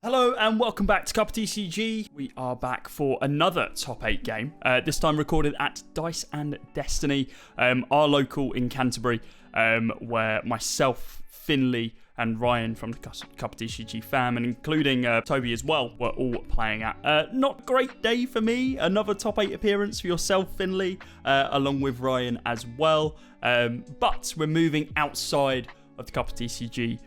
Hello and welcome back to Cup of TCG. We are back for another top 8 game, this time recorded at Dice and Destiny, our local in Canterbury, where myself, Finlay and Ryan from the Cup of TCG fam, and including Toby as well, were all playing at. Not a great day for me, another top 8 appearance for yourself, Finlay, along with Ryan as well, but we're moving outside of the Cup of TCG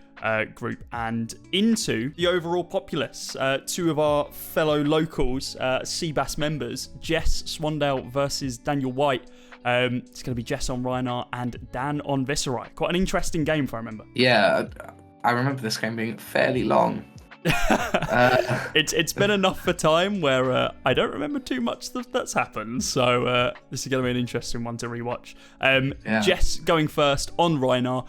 group and into the overall populace. Two of our fellow locals, Seabass members, Jess Swandale versus Daniel White. It's going to be Jess on Rhinar and Dan on Viserai. Quite an interesting game, if I remember. Yeah, I remember this game being fairly long. It's been enough for time where I don't remember too much that's happened, so this is going to be an interesting one to rewatch. Jess going first on Rhinar,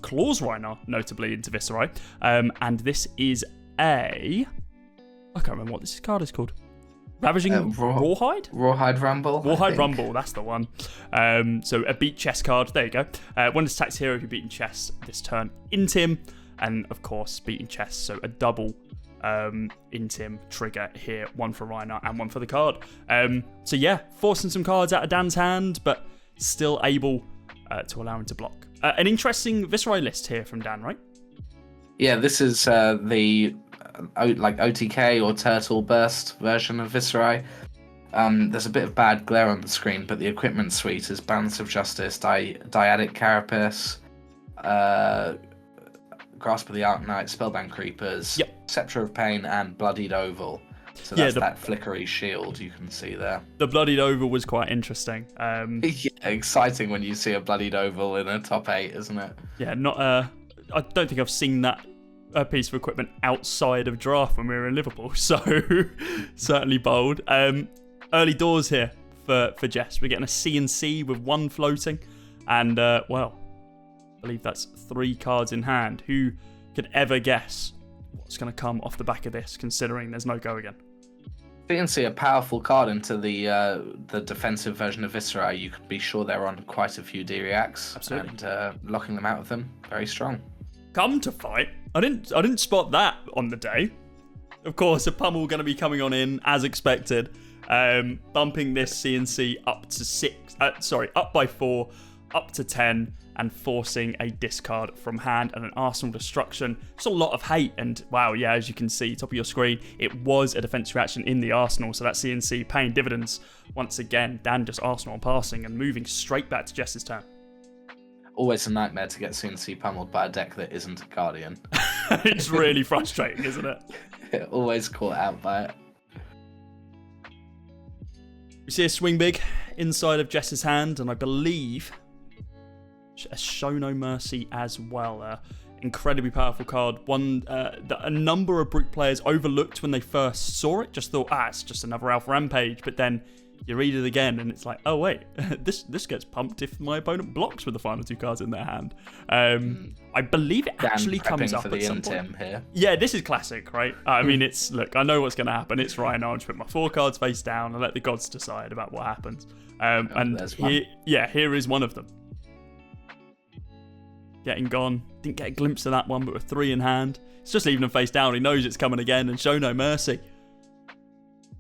claws Rhinar notably into Viserai, and this is I can't remember what this card is called. Ravaging Rawhide? Rawhide Rumble. Rawhide Rumble, that's the one. So a beat chess card, there you go. When it attacks hero, if you're beating chess this turn, intim. And of course, beating chess, so a double intim trigger here, one for Rhinar and one for the card. So yeah, forcing some cards out of Dan's hand, but still able to allow him to block. An interesting Viserai list here from Dan, right? Yeah, this is the OTK or Turtle Burst version of Viserai. There's a bit of bad glare on the screen, but the equipment suite is Balance of Justice, Dyadic Carapace, Grasp of the Arknight, Spellbound Creepers, Scepter of Pain, and Bloodied Oval. So that's that flickery shield you can see there. The Bloodied Oval was quite interesting. Yeah, exciting when you see a Bloodied Oval in a top 8, isn't it? Yeah, I don't think I've seen that piece of equipment outside of draft when we were in Liverpool, so certainly bold. Early doors here for Jess. We're getting a CNC with one floating, and I believe that's 3 cards in hand. Who could ever guess what's going to come off the back of this, considering there's no go again? CNC, a powerful card into the defensive version of Viserai. You can be sure they're on quite a few D-Reacts. Absolutely. And locking them out of them, very strong. Come to fight. I didn't spot that on the day. Of course, a pummel going to be coming on in, as expected. Bumping this CNC up to up by 4, up to 10, and forcing a discard from hand and an Arsenal destruction. It's a lot of hate, and wow, yeah, as you can see, top of your screen, it was a defense reaction in the Arsenal, so that CNC paying dividends once again. Dan just Arsenal on passing and moving straight back to Jess's turn. Always a nightmare to get CNC pummeled by a deck that isn't a Guardian. It's really frustrating, isn't it? Always caught out by it. We see a swing big inside of Jess's hand, and I believe a Show No Mercy as well. Incredibly powerful card. One that a number of Brute players overlooked when they first saw it. Just thought, it's just another Alpha Rampage. But then you read it again and it's like, oh wait, this gets pumped if my opponent blocks with the final 2 cards in their hand. I believe it actually comes up at some point. Here. Yeah, this is classic, right? I mean, look, I know what's going to happen. It's Ryan. I'll just put my 4 cards face down and let the gods decide about what happens. Here is one of them. Getting gone. Didn't get a glimpse of that one, but with 3 in hand. It's just leaving him face down. He knows it's coming again, and Show No Mercy.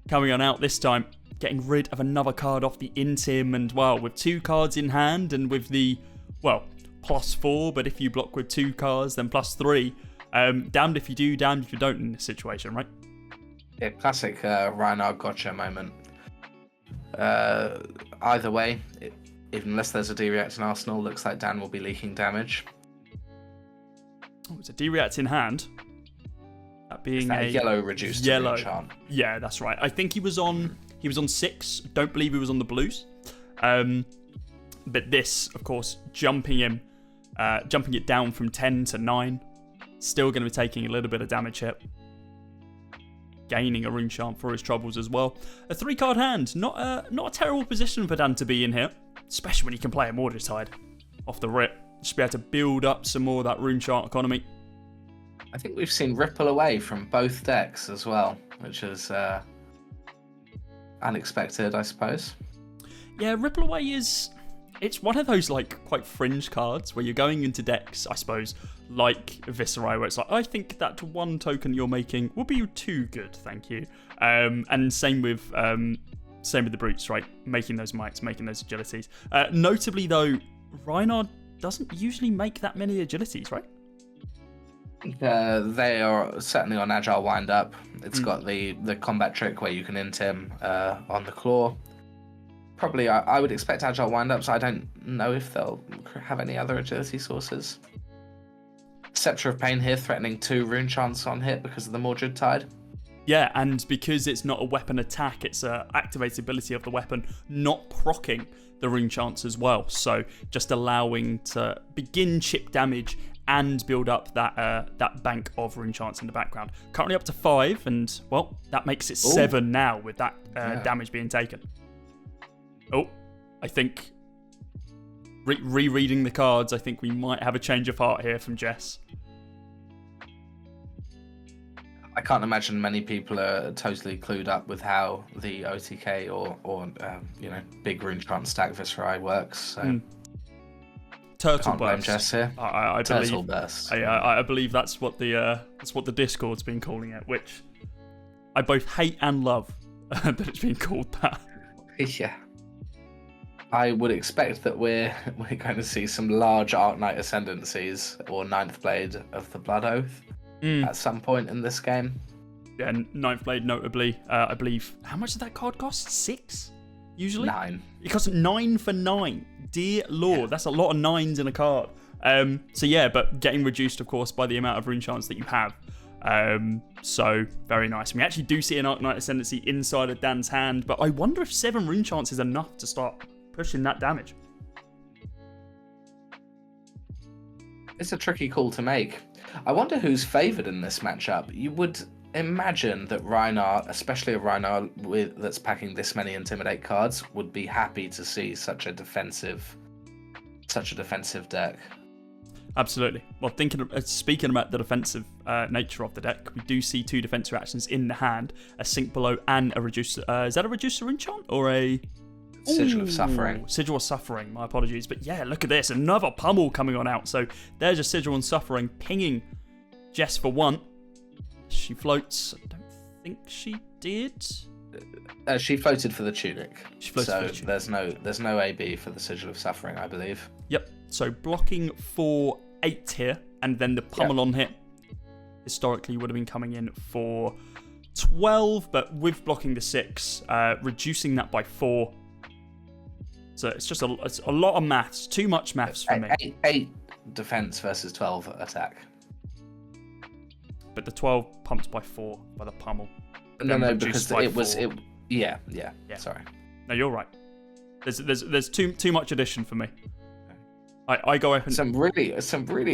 Coming on out this time. Getting rid of another card off the intim, and with 2 cards in hand, and with the, +4, but if you block with 2 cards, then +3. Damned if you do, damned if you don't in this situation, right? Yeah, classic Rhinar gotcha moment. Either way, unless there's a D-React in Arsenal, looks like Dan will be leaking damage. Oh, it's a D-React in hand. That being a yellow reduced yellow charm. Yeah, that's right. I think he was on 6. Don't believe he was on the blues. But this, of course, jumping it down from 10 to 9. Still going to be taking a little bit of damage hit. Gaining a rune charm for his troubles as well. A 3-card hand. Not a terrible position for Dan to be in here. Especially when he can play a Mordred off the rip. Just be able to build up some more of that rune chart economy. I think we've seen Ripple Away from both decks as well, which is unexpected, I suppose. Yeah, Ripple Away is it's one of those like quite fringe cards where you're going into decks, I suppose, like Viserai, where it's like, I think that one token you're making will be too good, thank you. And same with the brutes, right? Making those mites, making those agilities. Notably though, Rhinar doesn't usually make that many agilities, right? They are certainly on agile wind up. It's got the combat trick where you can int him on the claw. Probably, I would expect agile wind-ups. I don't know if they'll have any other agility sources. Scepter of Pain here, threatening 2 rune chance on hit because of the Mordred Tide. Yeah, and because it's not a weapon attack, it's a activated ability of the weapon, not proccing the rune chance as well. So just allowing to begin chip damage and build up that bank of rune chance in the background. Currently up to 5, and well, that makes it 7 now with that damage being taken. Oh, I think rereading the cards, I think we might have a change of heart here from Jess. I can't imagine many people are totally clued up with how the OTK or big rune chance stack Viserai works. So Turtle can't blame burst. Jess here. I believe. Turtle burst. I believe that's what the Discord's been calling it, which I both hate and love that it's been called that. Yeah. I would expect that we're going to see some large Arc Knight Ascendancies or Ninth Blade of the Blood Oath at some point in this game. Yeah, Ninth Blade notably, I believe. How much did that card cost? 6? Usually? 9. It costs 9 for 9. Dear Lord, that's a lot of 9s in a card. So yeah, but getting reduced, of course, by the amount of rune chance that you have. So very nice. And we actually do see an Arc Knight Ascendancy inside of Dan's hand, but I wonder if 7 rune chance is enough to start pushing that damage. It's a tricky call to make. I wonder who's favoured in this matchup. You would imagine that Rhinar, especially a Rhinar that's packing this many Intimidate cards, would be happy to see such a defensive deck. Absolutely. Well, speaking about the defensive nature of the deck, we do see 2 defensive actions in the hand: a Sink Below and a Reducer. Is that a Reducer Enchant or a Sigil of Suffering? Sigil of Suffering, my apologies. But yeah, look at this. Another pummel coming on out. So there's a Sigil of Suffering pinging Jess for 1. She floats. I don't think she did. She floated for the Tunic. She floated for the there's Tunic. no AB for the Sigil of Suffering, I believe. Yep. So blocking for 8 here, and then the pummel on hit historically would have been coming in for 12, but with blocking the 6, reducing that by 4. So it's just it's a lot of maths. Too much maths for me. 8 defense versus 12 attack. But the 12 pumped by 4 by the pummel. No, because it was 4. Yeah. Sorry. No, you're right. There's too much addition for me. I go up and some really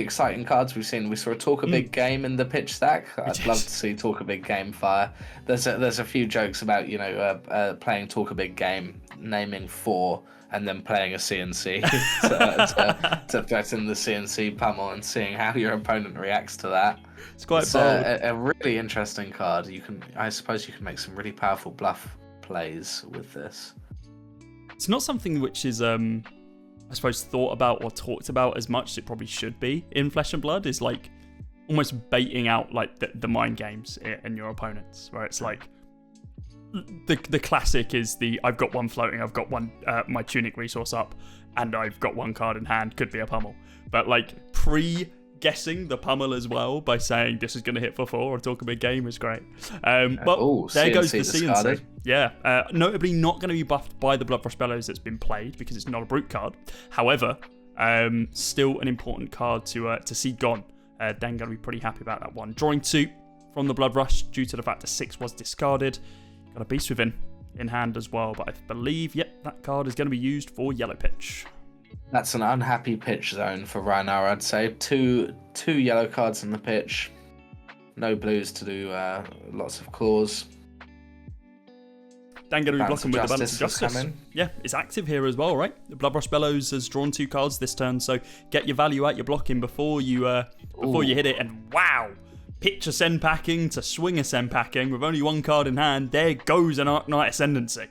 exciting cards we've seen. We saw a Talk a Big Game in the pitch stack. I'd love to see Talk a Big Game fire. There's a few jokes about playing Talk a Big Game, naming 4, and then playing a CNC to threaten the CNC pummel and seeing how your opponent reacts to that. It's quite bold. A really interesting card. I suppose you can make some really powerful bluff plays with this. It's not something which is I suppose thought about or talked about as much as it probably should be in Flesh and Blood, is like almost baiting out like the mind games in your opponents, where it's like the classic is I've got 1 floating, I've got 1 my Tunic resource up, and I've got 1 card in hand, could be a pummel, but like pre-guessing the pummel as well by saying this is going to hit for 4 or Talk a Big Game is great. There goes the CNC. Yeah, notably not going to be buffed by the Bloodrush Bellows that's been played because it's not a brute card. However, still an important card to see gone. Dan going to be pretty happy about that one. Drawing 2 from the Bloodrush due to the fact that 6 was discarded. Got a Beast Within in hand as well, but I believe, that card is going to be used for Yellow Pitch. That's an unhappy pitch zone for Rhinar, I'd say. Two yellow cards in the pitch. No blues to do lots of claws. Dan going to be blocking with the Balance of Justice. Yeah, it's active here as well, right? The Bloodrush Bellows has drawn 2 cards this turn, so get your value out your blocking before you hit it. And wow, pitch Ascend packing to swing Ascend packing with only 1 card in hand. There goes an Arc Knight Ascendancy.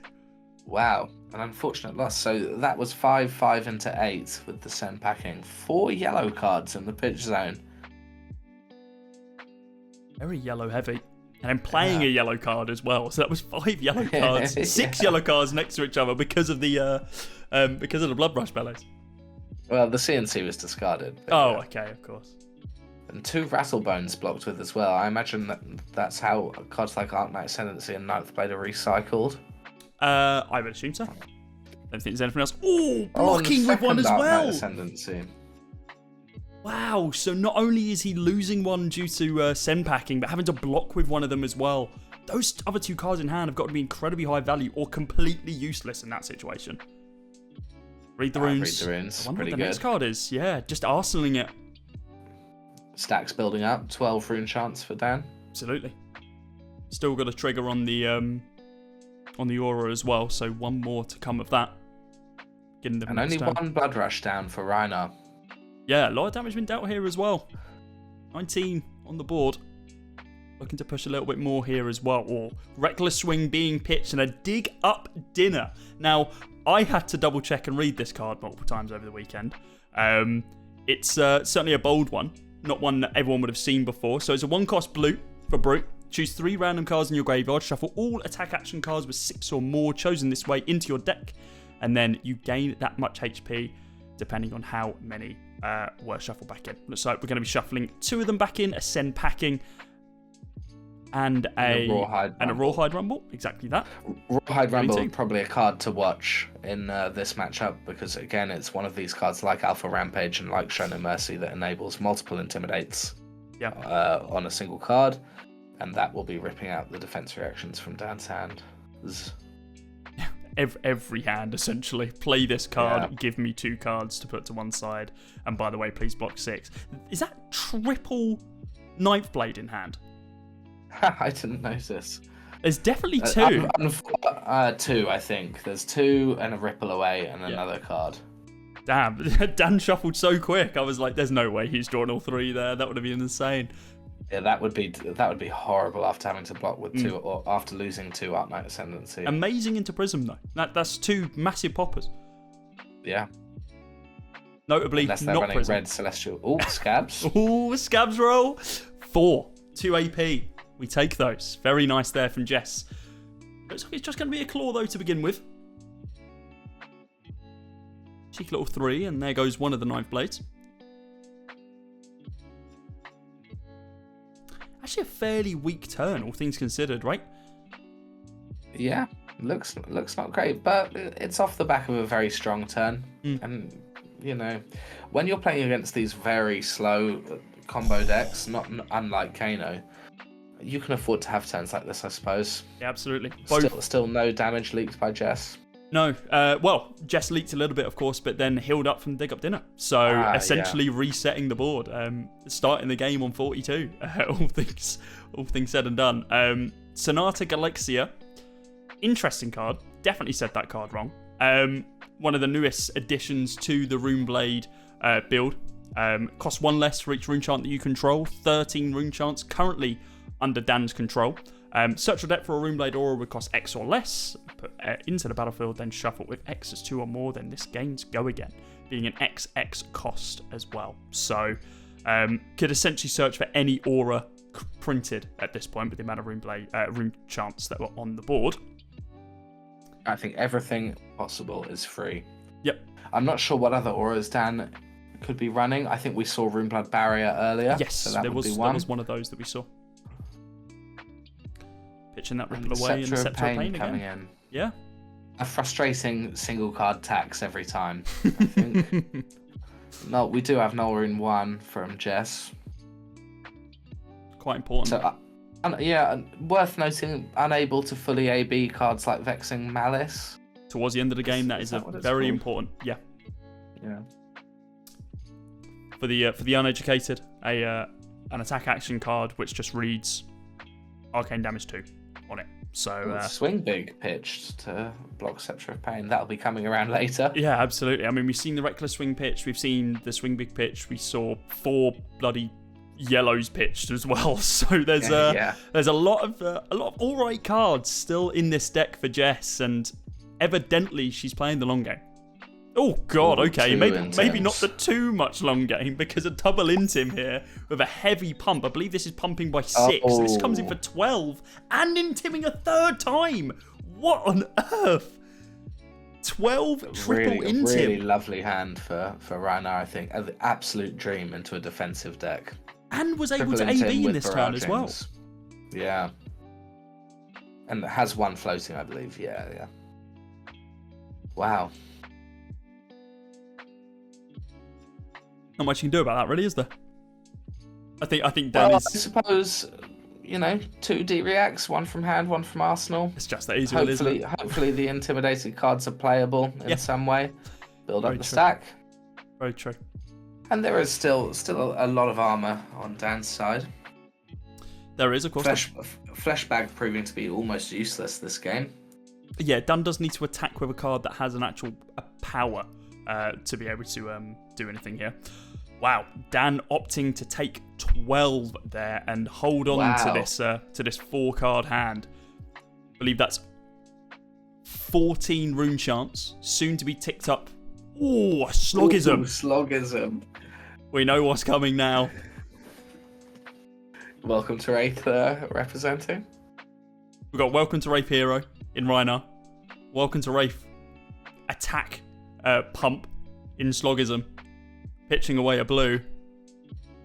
Wow. an unfortunate loss. So that was 5 into 8 with the Sen packing. 4 yellow cards in the pitch zone. Very yellow heavy. And then playing a yellow card as well. So that was 5 yellow cards, 6 yellow cards next to each other because of the blood rush bellows. Well, the CNC was discarded. Oh, okay, of course. And 2 Rattlebones blocked with as well. I imagine that's how cards like Arknight Ascendancy and Ninth Blade are recycled. I would assume so. Don't think there's anything else. Ooh, blocking with one as well. Ascendancy. Wow, so not only is he losing one due to Sen packing, but having to block with one of them as well. Those other 2 cards in hand have got to be incredibly high value or completely useless in that situation. Read the runes. Read the runes. I wonder Pretty what the good. next card is. Yeah, just arsenaling it. Stacks building up. 12 rune chance for Dan. Absolutely. Still got a trigger on the aura as well, so 1 more to come of that. Getting the And only 1 blood rush down for Rhinar. Yeah, a lot of damage been dealt here as well. 19 on the board. Looking to push a little bit more here as well. Or Reckless Swing being pitched and a Dig Up Dinner. Now, I had to double check and read this card multiple times over the weekend. It's certainly a bold one. Not one that everyone would have seen before. So it's a 1-cost blue for Brute. Choose 3 random cards in your graveyard. Shuffle all attack action cards with 6 or more chosen this way into your deck. And then you gain that much HP depending on how many were shuffled back in. Looks like we're going to be shuffling 2 of them back in, a Sen packing and a Rawhide Rumble. Exactly that. Rawhide Rumble, probably a card to watch in this matchup because, again, it's one of these cards like Alpha Rampage and like Show No Mercy that enables multiple Intimidates on a single card, and that will be ripping out the defense reactions from Dan's hand. Every hand, essentially. Play this card, give me 2 cards to put to one side, and by the way, please block 6. Is that triple Ninth Blade in hand? I didn't notice. There's definitely 2. 2, I think. There's 2 and a Ripple Away and another card. Damn, Dan shuffled so quick. I was like, there's no way he's drawn all 3 there. That would have been insane. Yeah, that would be horrible after having to block with 2 or after losing 2 Arknight Ascendancy. Amazing into Prism though. That's 2 massive poppers. Yeah. Notably, unless they're not running Prism. red Celestial. Oh, Scabs. Oh, Scabs roll. 4. 2 AP. We take those. Very nice there from Jess. Looks like it's just going to be a claw though to begin with. Cheeky little 3, and there goes one of the Ninth Blades. Actually a fairly weak turn, all things considered, right? Yeah, looks not great, but it's off the back of a very strong turn. And, you know, when you're playing against these very slow combo decks, not unlike Kano, you can afford to have turns like this, I suppose. Yeah, absolutely. Still no damage leaked by Jess. No. Well, Jess leaked a little bit, of course, but then healed up from Dig Up Dinner. So essentially resetting the board, starting the game on 42. All things said and done. Sonata Galaxia, interesting card. Definitely said that card wrong. One of the newest additions to the Runeblade build. Costs 1 less for each rune chant that you control. 13 rune chants currently under Dan's control. Search your deck for a Runeblade aura would cost X or less. Put into the battlefield, then shuffle with X as 2 or more. Then this gains Go Again, being an XX cost as well. So could essentially search for any aura printed at this point with the amount of rune chants that were on the board. I think everything possible is free. Yep. I'm not sure what other auras Dan could be running. I think we saw Runeblood Barrier earlier. Yes, so there was one of those that we saw. Pitching that Ripple away and Scepter of Pain coming again. in. Yeah. A frustrating single card tax every time, I think. No, we do have Null Rune 1 from Jess. Quite important. So, worth noting, unable to fully AB cards like Vexing Malice. Towards the end of the game, that is very important. Yeah. Yeah. For the uneducated, an attack action card which just reads Arcane Damage 2 on it. So Swing Big pitched to block Scepter of Pain. That'll be coming around later. Yeah, absolutely. I mean, we've seen the Reckless Swing pitch. We've seen the Swing Big pitch. We saw 4 bloody yellows pitched as well. So there's a lot of all right cards still in this deck for Jess, and evidently she's playing the long game. Oh God, okay, maybe not the too much long game, because a double intim here with a heavy pump. I believe this is pumping by 6. Oh. This comes in for 12 and intimming a third time. What on earth? 12 triple intim. Really lovely hand for Rhinar, I think. An absolute dream into a defensive deck. And was able to AB in this turn as well. Yeah. And it has one floating, I believe. Yeah. Wow. Not much you can do about that, really, is there? I think Dan is... I suppose, 2 D-reacts, 1 from hand, 1 from Arsenal. It's just that easy, isn't it? Hopefully the intimidated cards are playable in some way. Build up the true. stack. Very true. And there is still a lot of armor on Dan's side. There is, of course. Fleshbag proving to be almost useless this game. Yeah, Dan does need to attack with a card that has a power to be able to do anything here. Wow, Dan opting to take 12 there and hold on to this 4-card hand. I believe that's 14 rune chance, soon to be ticked up. Ooh, Slogism. Slogism. We know what's coming now. Welcome to Wraith representing. We've got Welcome to Wraith Hero in Rhinar. Welcome to Wraith Attack Pump in Slogism. Pitching away a blue.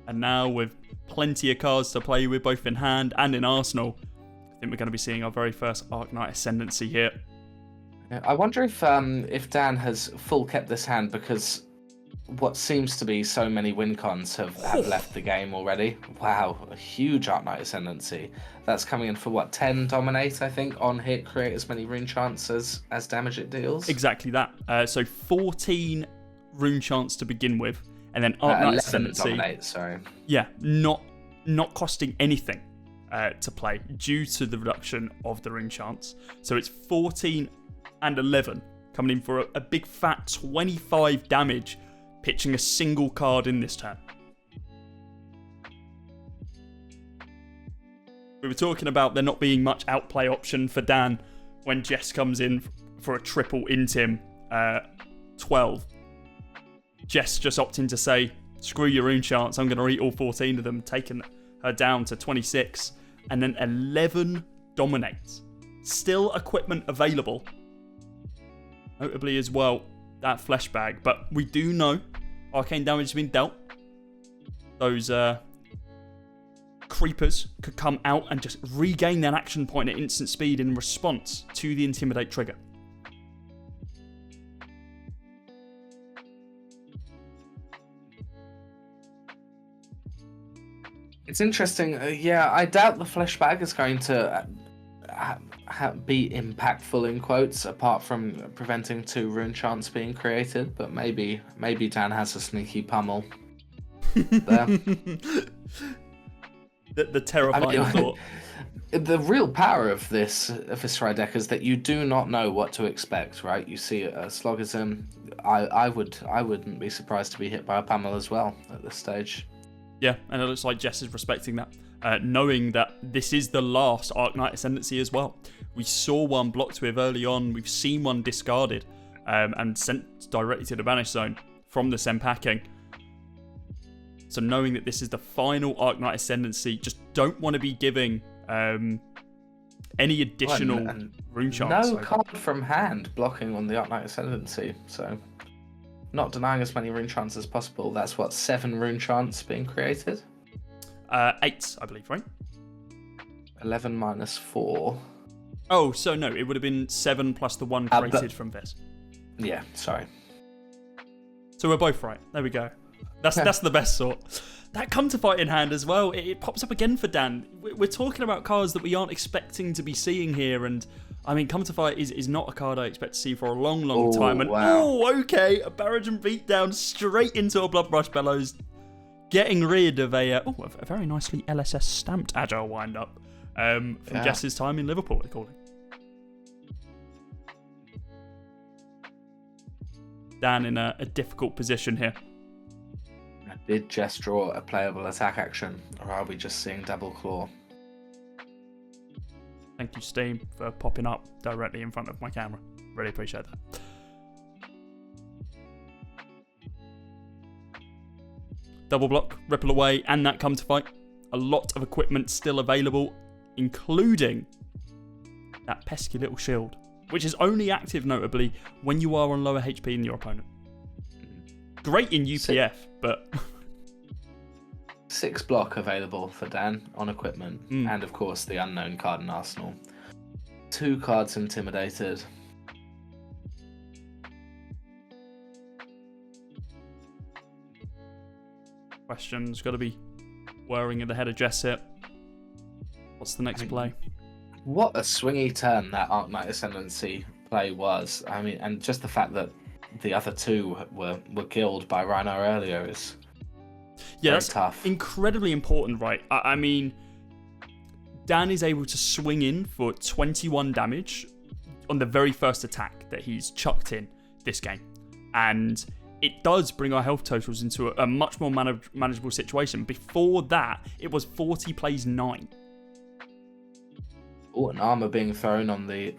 And now with plenty of cards to play with, both in hand and in Arsenal, I think we're going to be seeing our very first Arc Knight Ascendancy here. I wonder if Dan has full kept this hand because what seems to be so many win cons have left the game already. Wow, a huge Arc Knight Ascendancy. That's coming in for 10 dominate, I think, on hit, create as many rune chance as damage it deals. Exactly that. So 14 rune chance to begin with, and then Arc Knight Ascendancy. Dominate, sorry. Yeah, not costing anything to play due to the reduction of the rune chance. So it's 14 and 11 coming in for a big fat 25 damage, pitching a single card in this turn. We were talking about there not being much outplay option for Dan when Jess comes in for a triple intim 12. Jess just opting to say, screw your rune chance, I'm going to eat all 14 of them, taking her down to 26. And then 11 dominates. Still equipment available. Notably as well, that fleshbag. But we do know arcane damage has been dealt. Those creepers could come out and just regain their action point at instant speed in response to the Intimidate trigger. It's interesting. I doubt the fleshbag is going to be impactful in quotes, apart from preventing 2 rune chants being created. But maybe Dan has a sneaky pummel there. the terrifying thought. The real power of this Viserai deck is that you do not know what to expect, right? You see a Slogism. I wouldn't be surprised to be hit by a pummel as well at this stage. Yeah, and it looks like Jess is respecting that, knowing that this is the last Arc Knight Ascendancy as well. We saw one blocked with early on, we've seen one discarded and sent directly to the Banish Zone from the Senpacking. So knowing that this is the final Arc Knight Ascendancy, just don't want to be giving any additional rune chance. No card from hand blocking on the Arc Knight Ascendancy, so... Not denying as many rune chants as possible. That's 7 rune chants being created? 8, I believe, right? 11 minus 4. Oh, so no, it would have been 7 plus the 1 created from this. Yeah, sorry. So we're both right. There we go. That's the best sort. That come to fight in hand as well. It pops up again for Dan. We're talking about cards that we aren't expecting to be seeing here, and I mean, come to fight is not a card I expect to see for a long, long time. And okay, a Barrage Beatdown straight into a Bloodrush Bellows, getting rid of a very nicely LSS stamped Agile wind-up from Jess's time in Liverpool, according. Dan in a difficult position here. Did Jess draw a playable attack action, or are we just seeing double claw? Thank you, Steam, for popping up directly in front of my camera. Really appreciate that. Double block, ripple away, and that come to fight. A lot of equipment still available, including that pesky little shield, which is only active, notably, when you are on lower HP than your opponent. Great in UPF, but... 6 block available for Dan on equipment, and of course the unknown card in Arsenal. 2 cards intimidated. Questions got to be whirring at the head of Jess here. What's the next play? What a swingy turn that Arc Knight Ascendancy play was. I mean, and just the fact that the other 2 were killed by Rhinar earlier is that's tough. Incredibly important, right? I mean, Dan is able to swing in for 21 damage on the very first attack that he's chucked in this game. And it does bring our health totals into a much more manageable situation. Before that, it was 40 plays 9. Oh, an armor being thrown on the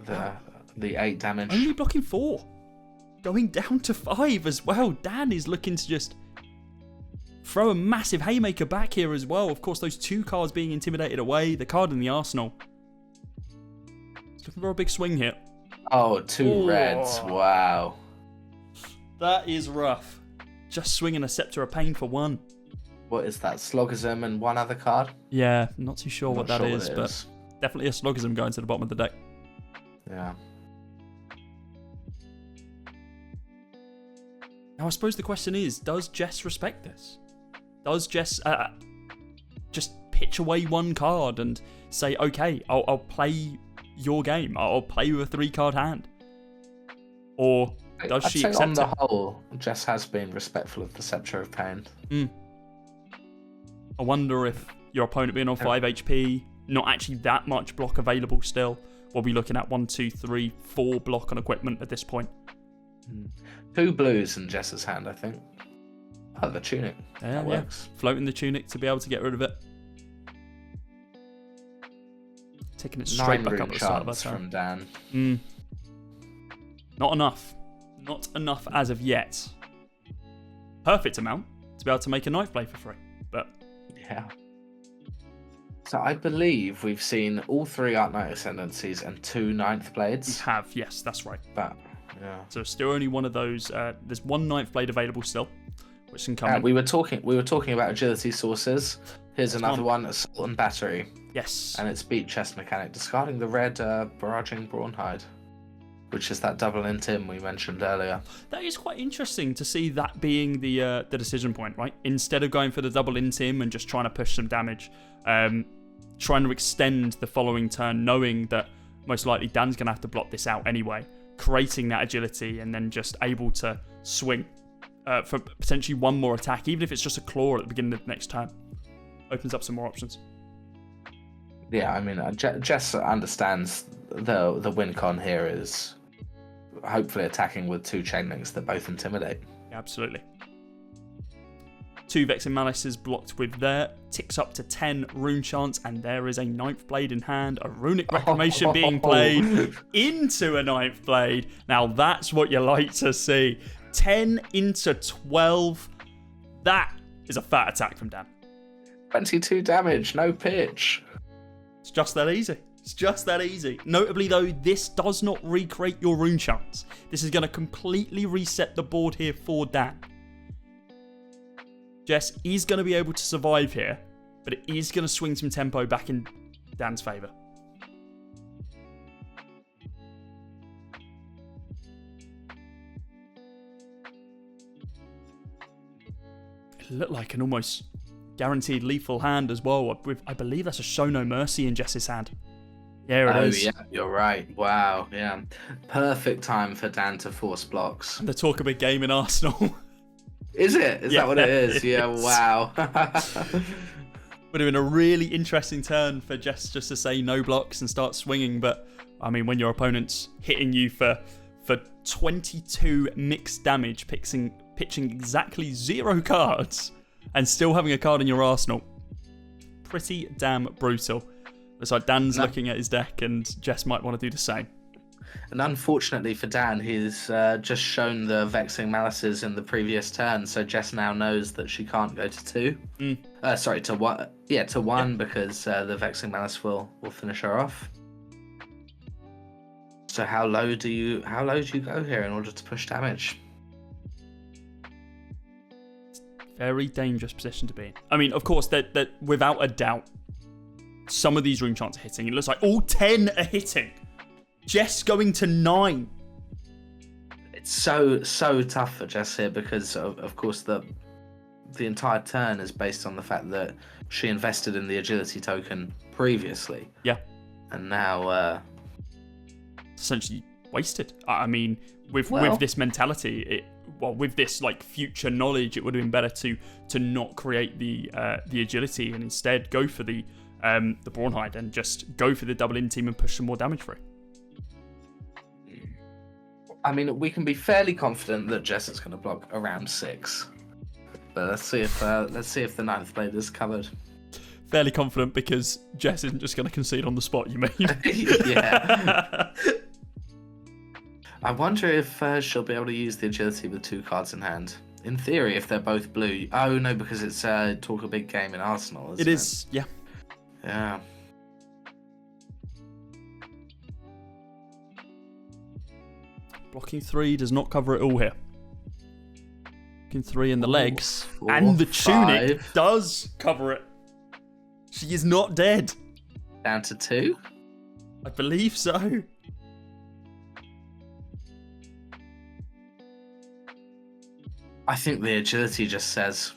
8 damage. Only blocking 4. Going down to 5 as well. Dan is looking to just throw a massive haymaker back here as well. Of course, those 2 cards being intimidated away. The card in the arsenal. He's looking for a big swing here. Oh, 2 reds. Wow. That is rough. Just swinging a Scepter of Pain for 1. What is that? Slogism and 1 other card? Yeah, not too sure what that is, but definitely a Slogism going to the bottom of the deck. Yeah. Now, I suppose the question is, does Jess respect this? Does Jess just pitch away 1 card and say, okay, I'll play your game. I'll play with a 3-card hand? Or does she accept on the whole, Jess has been respectful of the Scepter of Pain. I wonder if your opponent being on 5 HP, not actually that much block available still, we'll be looking at 1, 2, 3, 4 block on equipment at this point. 2 blues in Jess's hand, I think. Oh, the tunic. That works. Floating the tunic to be able to get rid of it. Taking it straight back up at the start of our turn. From Dan. Not enough. Not enough as of yet. Perfect amount to be able to make a knife blade for free. But yeah. So I believe we've seen all 3 Arc Knight Ascendancies and 2 9th blades. We have, yes, that's right. But yeah. So still only one of those. There's 1 9th blade available still, which can come in. We were talking about agility sources. Here's another one, Assault and Battery. Yes. And it's beat chest mechanic, discarding the red barraging Brawnhide, which is that double intim we mentioned earlier. That is quite interesting to see that being the decision point, right? Instead of going for the double intim and just trying to push some damage, trying to extend the following turn, knowing that most likely Dan's going to have to block this out anyway, creating that agility and then just able to swing for potentially 1 more attack, even if it's just a claw at the beginning of the next turn. Opens up some more options. Yeah, I mean, Jess understands the win con here is hopefully attacking with 2 chain links that both intimidate. Yeah, absolutely. 2 Vexing Malices blocked with there. Ticks up to 10 rune chance, and there is a 9th blade in hand. A runic reclamation being played into a 9th blade. Now that's what you like to see. 10 into 12. That is a fat attack from Dan. 22 damage, no pitch. It's just that easy. It's just that easy. Notably, though, this does not recreate your rune chance. This is going to completely reset the board here for Dan. Jess is going to be able to survive here, but it is going to swing some tempo back in Dan's favour. It looked like an almost guaranteed lethal hand as well. I believe that's a Show No Mercy in Jess's hand. Yeah, it is. Oh, yeah, you're right. Wow, yeah. Perfect time for Dan to force blocks. The talk of a game in Arsenal. Is it? Is that what it is? Yeah, wow. Would have been a really interesting turn for Jess just to say no blocks and start swinging. But, I mean, when your opponent's hitting you for 22 mixed damage, pitching exactly 0 cards, and still having a card in your arsenal, pretty damn brutal. It's like Dan's looking at his deck, and Jess might want to do the same. And unfortunately for Dan, he's just shown the Vexing Malices in the previous turn, so Jess now knows that she can't go to 2. Sorry, to 1. Yeah, to 1, because the Vexing Malice will finish her off. So how low do you go here in order to push damage? Very dangerous position to be in. I mean, of course, that without a doubt, some of these rune chants are hitting. It looks like all 10 are hitting. Jess going to 9. It's so tough for Jess here because of course the entire turn is based on the fact that she invested in the agility token previously. Yeah. And now essentially wasted. I mean, with this mentality, with this like future knowledge, it would have been better to not create the agility and instead go for the Brawnhide and just go for the double in team and push some more damage through. I mean, we can be fairly confident that Jess is going to block around 6, but let's see if the 9th blade is covered. Fairly confident because Jess isn't just going to concede on the spot. You mean? Yeah. I wonder if she'll be able to use the agility with 2 cards in hand. In theory, if they're both blue. Oh no, because it's Talk a Big Game in Arsenal. Isn't it is. Yeah. Yeah. Blocking 3 does not cover it all here. Blocking 3 in the legs 4, and the tunic 5. does cover it. She is not dead. Down to 2? I believe so. I think the agility just says,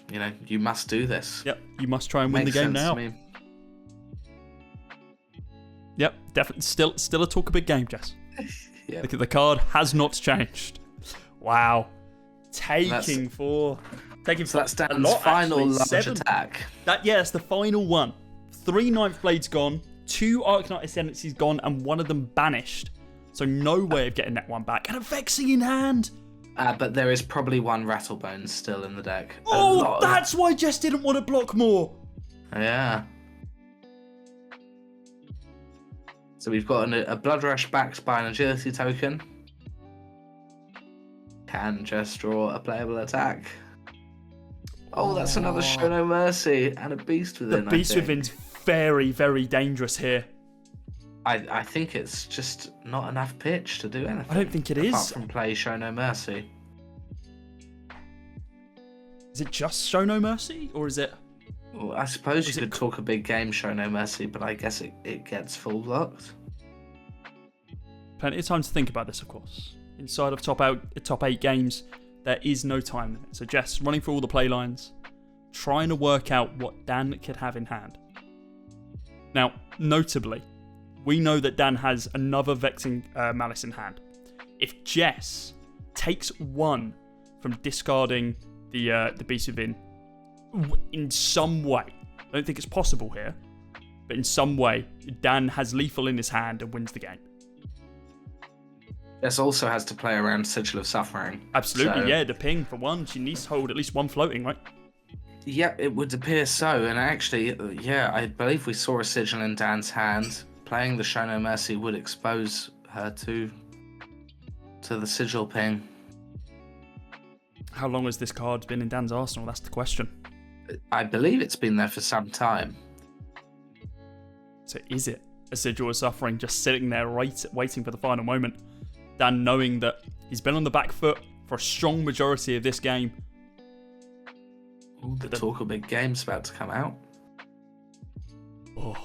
you must do this. Yep, you must try and win the game now. Yep, definitely. Still a Talk a Big Game, Jess. Yep. The card has not changed. Wow. Taking for that's Dan's a lot, final actually. large 7. attack. That's the final one. 3 9th blades gone, 2 Arcanite Ascendancies gone, and one of them banished. So no way of getting that one back. And a Vexing in hand. But there is probably 1 Rattlebone still in the deck. Oh, that's why Jess didn't want to block more. Yeah. So we've got a Blood Rush backed by an agility token. Can just draw a playable attack. Oh, that's another Show No Mercy and a Beast Within. The Beast Within's very, very dangerous here. I think it's just not enough pitch to do anything. I don't think it is. Apart from play Show No Mercy. Is it just Show No Mercy, or is it? Well, I suppose you could talk a big game, Show No Mercy, but I guess it gets full blocked. Plenty of time to think about this, of course. Inside of top 8 games, there is no time limit. So Jess running through all the play lines, trying to work out what Dan could have in hand. Now, notably, we know that Dan has another Vexing Malice in hand. If Jess takes 1 from discarding the Beast Within in some way, I don't think it's possible here, but in some way, Dan has lethal in his hand and wins the game. Jess also has to play around Sigil of Suffering. Absolutely, so... yeah, the ping for 1. She needs to hold at least 1 floating, right? Yeah, it would appear so. And actually, yeah, I believe we saw a Sigil in Dan's hand. Playing the Show No Mercy would expose her to the Sigil ping. How long has this card been in Dan's arsenal? That's the question. I believe it's been there for some time. So is it a Sigil of Suffering just sitting there waiting for the final moment? Dan knowing that he's been on the back foot for a strong majority of this game. Ooh, the Talk a Big Game's about to come out. Oh.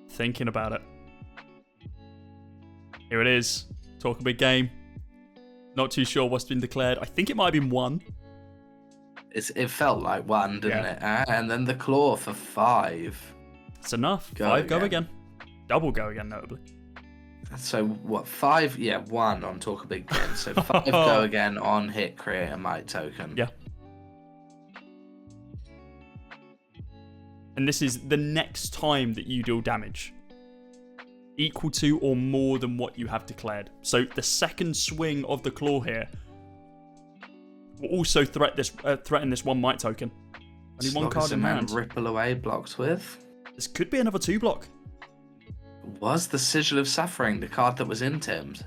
Thinking about it. Here it is. Talk a Big Game. Not too sure what's been declared. I think it might have been 1. It felt like 1, didn't it? And then the Claw for 5. It's enough. 5 go again. Double go again, notably. So what? 5? Yeah, 1 on Talk a Big Game. So 5 go again on hit, create a Might token. Yeah. And this is the next time that you deal damage. Equal to or more than what you have declared. So the second swing of the claw here will also threaten this 1 Might token. Only 1 card in hand. Ripple Away blocked with. This could be another 2-block. Was the Sigil of Suffering the card that was intimed?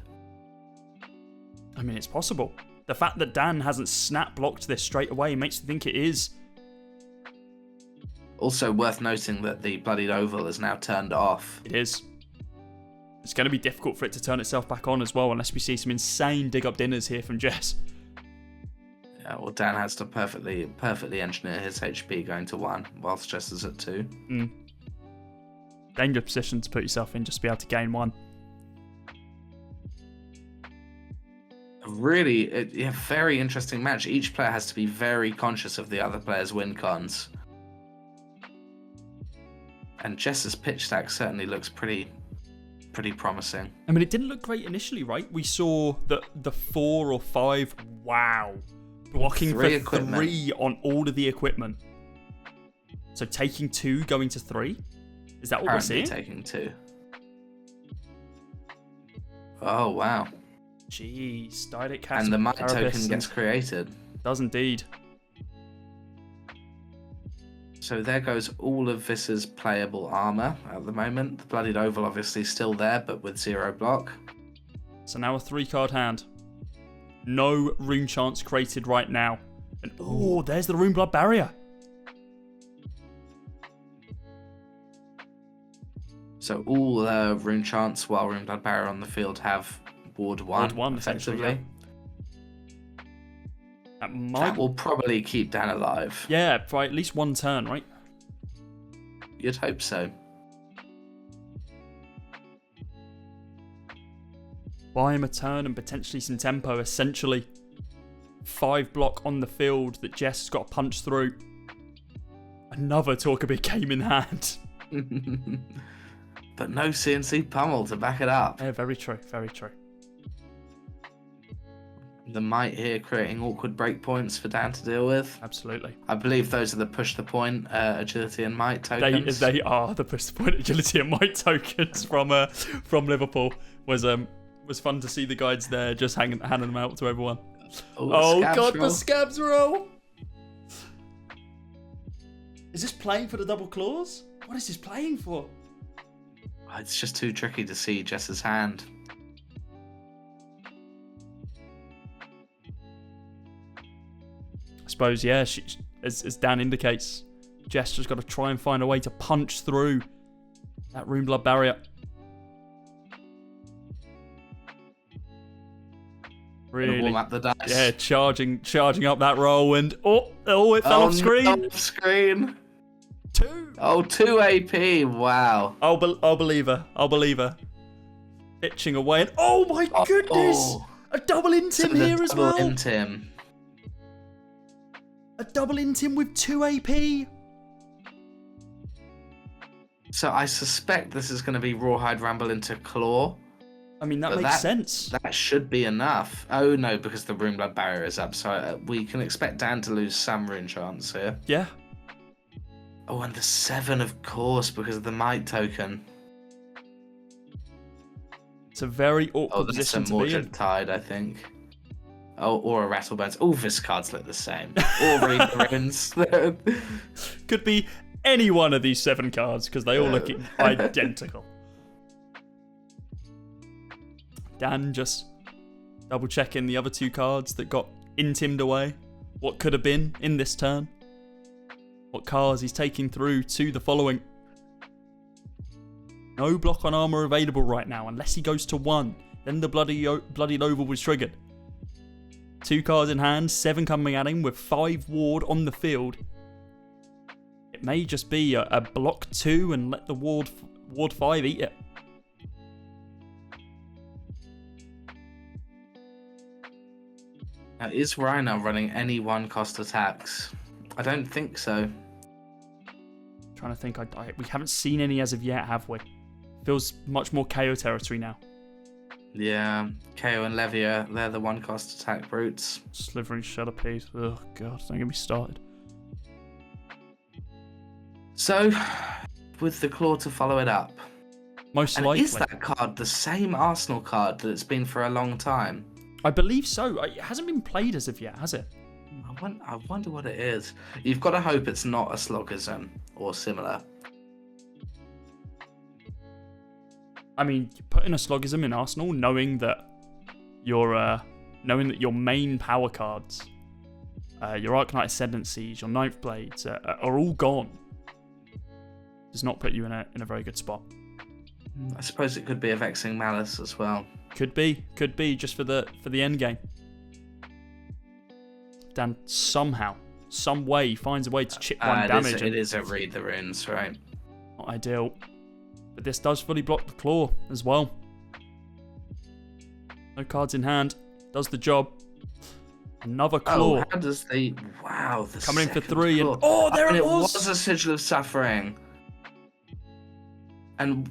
I mean, it's possible. The fact that Dan hasn't snap blocked this straight away makes me think it is. Also worth noting that the Bloodied Oval is now turned off. It is. It's going to be difficult for it to turn itself back on as well, unless we see some insane dig-up dinners here from Jess. Yeah, well, Dan has to perfectly engineer his HP going to 1, whilst Jess is at 2. Dangerous position to put yourself in, just to be able to gain 1. Really, very interesting match. Each player has to be very conscious of the other player's win cons. And Jess's pitch stack certainly looks pretty promising. I mean, it didn't look great initially, right? We saw the 4 or 5, wow, blocking for 3 on all of the equipment. So taking 2, going to 3? Is that what we're seeing? Taking 2. Oh, wow. Jeez, Didact Cast and the Might token gets created. Does indeed. So there goes all of Vis's playable armor at the moment. The Bloodied Oval obviously still there, but with 0 block. So now a 3-card hand. No rune chance created right now. And oh, there's the Rune Blood Barrier. So all rune chants while Rune Blood Barrier on the field have Ward 1, Ward 1 effectively. Yeah. That will probably keep Dan alive. Yeah, for at least 1 turn, right? You'd hope so. Buy him a turn and potentially some tempo, essentially. 5 block on the field that Jess has got to punch through. Another talk a big game in hand. But no CNC pummel to back it up. Yeah, very true, very true. The Might here creating awkward breakpoints for Dan to deal with. Absolutely. I believe those are the push the point, agility and might tokens. They are the push the point, agility and might tokens from Liverpool. Was fun to see the guides there just handing them out to everyone. Oh god, the scabs roll! Is this playing for the double claws? What is this playing for? It's just too tricky to see Jess's hand. I suppose, yeah, as Dan indicates, Jess just got to try and find a way to punch through that Rune Blood Barrier. Really, warm up the dice. Yeah, charging up that roll, and it fell off screen. No, off screen. 2. Oh, 2 AP. Wow. I'll believe her. Pitching away, and oh my goodness, a double intim here as well. Double intim. A double intim with 2 AP. So I suspect this is going to be Rawhide Ramble into Claw. I mean, that makes sense. That should be enough. Oh no, because the Rune Blood Barrier is up, so we can expect Dan to lose some rune chance here. Yeah. Oh, and the 7, of course, because of the Might token. It's a very awkward position to be in. Mordred Tide, I think. Oh, or a Rattlebones. All of his cards look the same. All Read runes. Could be any one of these 7 cards, because they all look identical. Dan just double checking the other 2 cards that got intimed away. What could have been in this turn. What cards he's taking through to the following. No block on armor available right now, unless he goes to 1. Then the Bloodied Oval was triggered. 2 cards in hand, 7 coming at him with 5 ward on the field. It may just be a block 2 and let the ward 5 eat it. Now, is Rhinar running any 1-cost attacks? I don't think so. Trying to think, we haven't seen any as of yet, have we? Feels much more KO territory now. Yeah, KO and Levia, they're the 1-cost attack brutes. Slivering Shadow Piece. Oh god, don't get me started. So, with the Claw to follow it up. Most likely. Is that card the same Arsenal card that it's been for a long time? I believe so. It hasn't been played as of yet, has it? I wonder what it is. You've got to hope it's not a Slogism or similar. I mean, putting a Slogism in Arsenal, knowing that your main power cards, your Arknight Ascendancies, your Ninth Blades are all gone, does not put you in a very good spot. I suppose it could be a Vexing Malice as well. Could be just for the end game. Dan somehow, some way finds a way to chip one damage. It is a Read the Runes, right? Not ideal, but this does fully block the claw as well. No cards in hand, does the job. Another claw. Oh, how does the coming in for 3 claw. And there it was. It was a Sigil of Suffering, and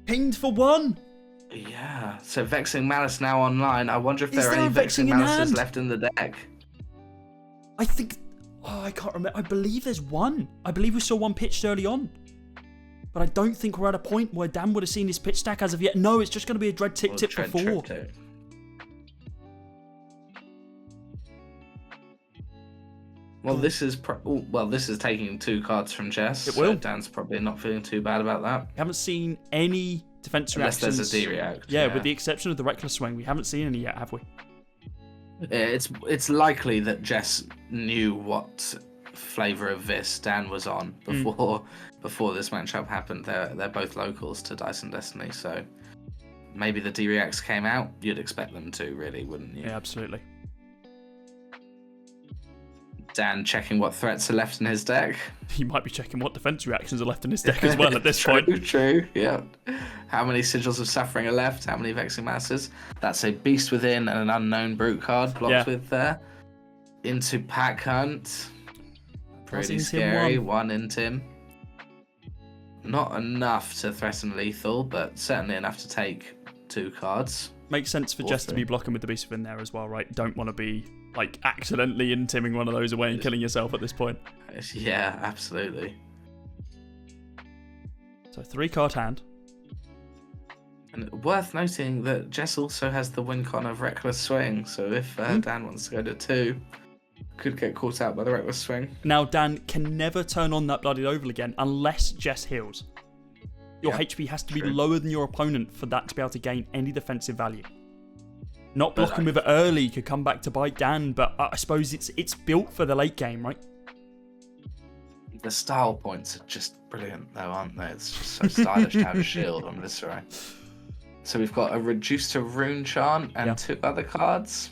pinged for 1. Yeah. So Vexing Malice now online. I wonder if there are any Vexing Malices left in the deck. I think. Oh, I can't remember. I believe there's one. I believe we saw one pitched early on. But I don't think we're at a point where Dan would have seen his pitch stack as of yet. No, it's just going to be a Dread Tip for 4. Well, this is taking 2 cards from Jess. It will. So Dan's probably not feeling too bad about that. We haven't seen any defense reactions. Unless there's a D-react. Yeah, with the exception of the Reckless Swing. We haven't seen any yet, have we? It's likely that Jess knew what flavour of Vis Dan was on before this matchup happened. They're both locals to Dice and Destiny, so maybe the D-reacts came out. You'd expect them to, really, wouldn't you? Yeah, absolutely. Dan checking what threats are left in his deck. He might be checking what defense reactions are left in his deck as well at this point. True, yeah. How many Sigils of Suffering are left? How many Vexing Malices? That's a Beast Within and an Unknown Brute card blocked with there. Into Pack Hunt. Pretty scary. 1 Intim. Not enough to threaten lethal, but certainly enough to take 2 cards. Makes sense for Jess to be blocking with the Beast Within there as well, right? Don't want to be accidentally intimming one of those away and killing yourself at this point. Yeah, absolutely. So 3-card hand. And worth noting that Jess also has the win con of Reckless Swing, so if Dan wants to go to 2, could get caught out by the Reckless Swing. Now Dan can never turn on that Bloodied Oval again unless Jess heals. Your HP has to be lower than your opponent for that to be able to gain any defensive value. Not blocking with it early could come back to bite Dan, but I suppose it's built for the late game, right? The style points are just brilliant, though, aren't they? It's just so stylish to have a shield on Viserai. So we've got a Reduce to Rune Chant and 2 other cards.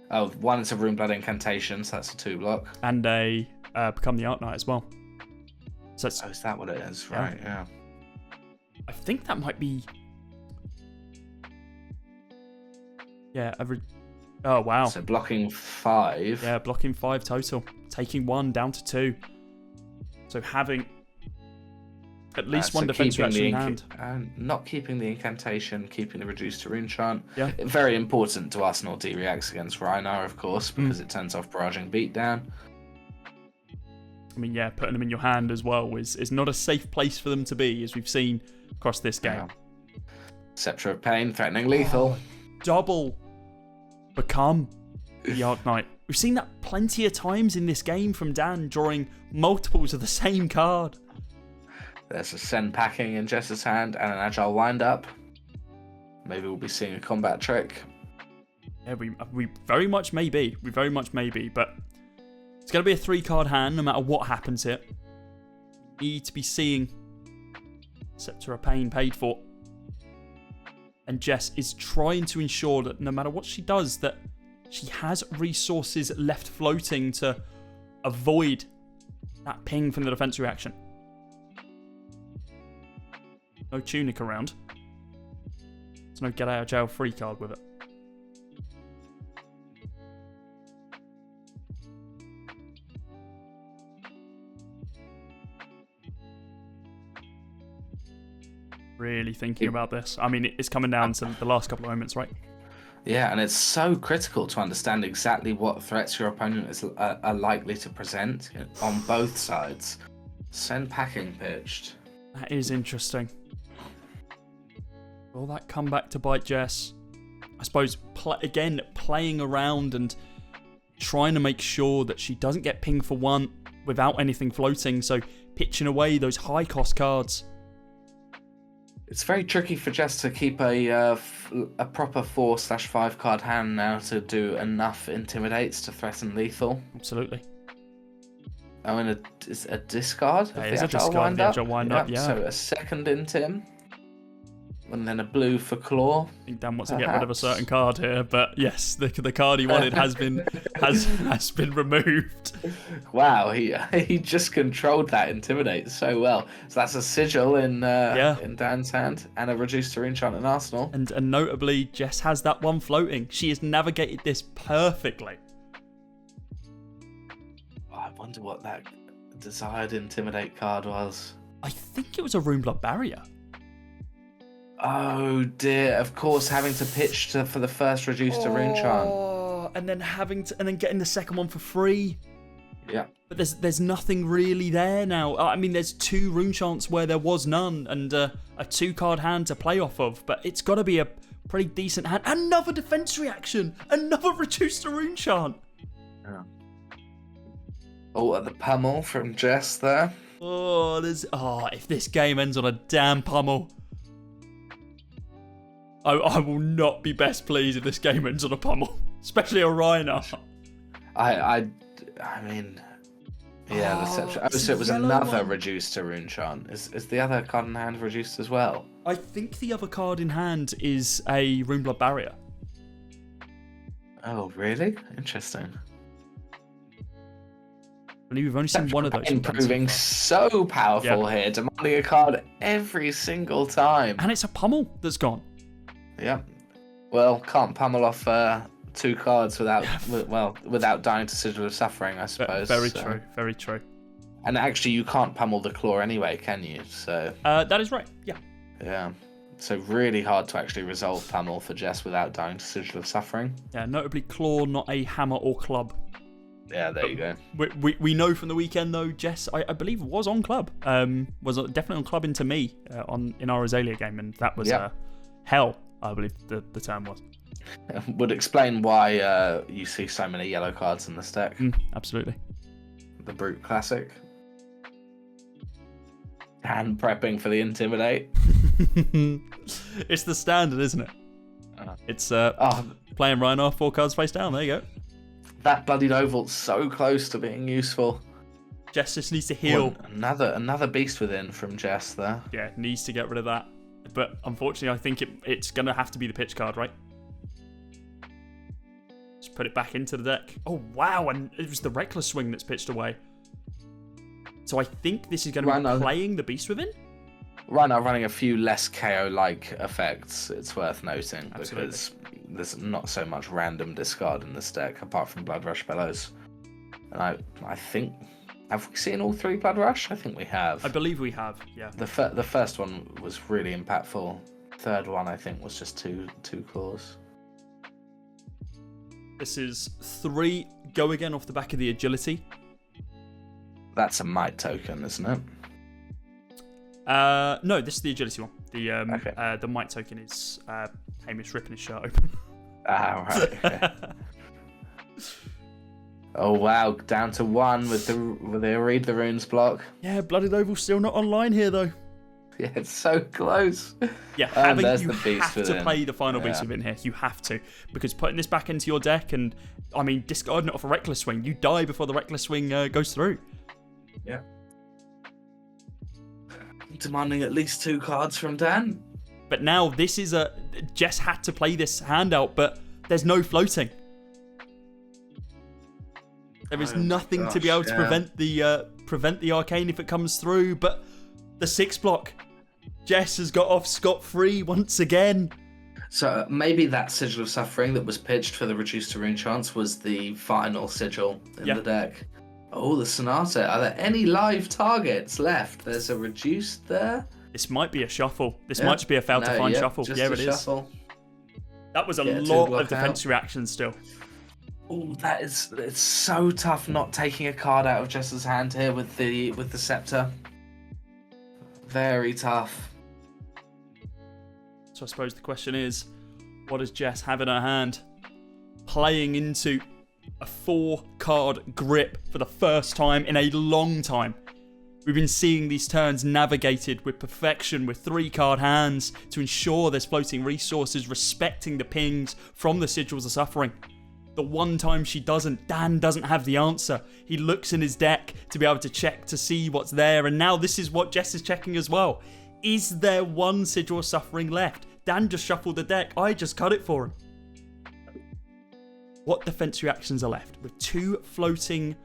Oh, one is a Rune Blood Incantation, so that's a 2-block. And a Become the Arknight as well. So is that what it is? Right, yeah. I think that might be... Yeah, oh, wow. So blocking 5. Yeah, blocking 5 total. Taking 1 down to 2. So having at least one defense reaction in hand. Not keeping the incantation, keeping the Reduced to Rune Chant. Yeah. Very important to Arsenal D-reacts against Rhinar, of course, because it turns off Barraging Beatdown. I mean, yeah, putting them in your hand as well is not a safe place for them to be, as we've seen across this game. Yeah. Scepter of Pain, threatening lethal. Double Become the Arknight. We've seen that plenty of times in this game from Dan, drawing multiples of the same card. There's a Send Packing in Jess's hand and an Agile Wind-Up. Maybe we'll be seeing a combat trick. Yeah, we very much may be. We very much may be, but it's going to be a 3-card hand no matter what happens here. Need to be seeing Scepter of Pain paid for. And Jess is trying to ensure that no matter what she does, that she has resources left floating to avoid that ping from the defense reaction. No Tunic around. There's no get out of jail free card with it. Really thinking about this. I mean, it's coming down to the last couple of moments, right? Yeah, and it's so critical to understand exactly what threats your opponent are likely to present on both sides. Send Packing pitched. That is interesting. Will that come back to bite Jess? I suppose, again, playing around and trying to make sure that she doesn't get pinged for 1 without anything floating, so pitching away those high-cost cards. It's very tricky for Jess to keep a proper 4/5 card hand now to do enough intimidates to threaten lethal. Absolutely. Oh, and a discard? It is a discard of the agile wind up, yeah. So a second intim. And then a blue for claw. I think Dan wants to get rid of a certain card here, but yes, the card he wanted has been removed. Wow, he just controlled that intimidate so well. So that's a sigil in Dan's hand and a reduced to enchant in Arsenal. And notably, Jess has that one floating. She has navigated this perfectly. I wonder what that desired intimidate card was. I think it was a Runeblood Barrier. Oh dear! Of course, having to pitch for the first reduced to rune chant, and then getting the second one for free. Yeah. But there's nothing really there now. I mean, there's 2 rune chants where there was none, and a 2-card hand to play off of. But it's got to be a pretty decent hand. Another defense reaction. Another reduced to rune chant. Yeah. Oh, the pummel from Jess there. If this game ends on a damn pummel. I will not be best pleased if this game ends on a pummel, especially a Rhinar. I mean, yeah. So it was another reduced to rune chant. Is the other card in hand reduced as well? I think the other card in hand is a Runeblood Barrier. Oh, really? Interesting. I believe we've only seen one of those. Proving so powerful here, demanding a card every single time. And it's a pummel that's gone. Yeah. Well, can't pummel off 2 cards without dying to Sigil of Suffering, I suppose. Very true. Very true. And actually, you can't pummel the claw anyway, can you? So. That is right. Yeah. Yeah. So really hard to actually resolve pummel for Jess without dying to Sigil of Suffering. Yeah. Notably, claw, not a hammer or club. Yeah, there you go. We know from the weekend though, Jess, I believe was on club. Was definitely on club into me in our Azalea game, and that was hell. I believe the term was. Would explain why you see so many yellow cards in this deck. Absolutely. The Brute Classic. And prepping for the Intimidate. It's the standard, isn't it? It's playing Rhinar, 4 cards face down. There you go. That bloodied oval's so close to being useful. Jess just needs to heal. Another beast within from Jess there. Yeah, needs to get rid of that. But unfortunately, I think it's going to have to be the pitch card, right? Just put it back into the deck. Oh, wow. And it was the Reckless Swing that's pitched away. So I think this is going to be playing the beast within? Rhinar running a few less KO-like effects, it's worth noting. Absolutely. Because there's not so much random discard in this deck, apart from Blood Rush Bellows. And I think... Have we seen all 3 Blood Rush? I think we have. I believe we have, yeah. The first one was really impactful. Third one, I think, was just two claws. This is 3 go again off the back of the agility. That's a might token, isn't it? No, this is the agility one. The might token is Hamish ripping his shirt open. Right. Okay. Oh wow, down to 1 with the Read the Runes block. Yeah, Blooded Oval's still not online here though. Yeah, it's so close. Yeah, you have to play the final beast within here. You have to, because putting this back into your deck and discarding it off a Reckless Swing, you die before the Reckless Swing goes through. Yeah. Demanding at least 2 cards from Dan. But now this is Jess had to play this handout, but there's no floating. There is nothing to be able to prevent the arcane if it comes through. But the 6 block, Jess has got off scot-free once again. So maybe that Sigil of Suffering that was pitched for the reduced to rune chance was the final sigil in the deck. Oh, the Sonata. Are there any live targets left? There's a reduced there. This might be a shuffle. This might just be a fail to find shuffle. Yeah, it is. That was a lot of defense reactions still. Oh, it's so tough not taking a card out of Jess's hand here with the scepter. Very tough. So I suppose the question is, what does Jess have in her hand? Playing into a 4-card grip for the first time in a long time. We've been seeing these turns navigated with perfection with 3-card hands to ensure there's floating resources, respecting the pings from the Sigils of Suffering. The one time she doesn't, Dan doesn't have the answer. He looks in his deck to be able to check to see what's there, and now this is what Jess is checking as well. Is there one Sigil of Suffering left? Dan just shuffled the deck. I just cut it for him. What defense reactions are left? With 2 floating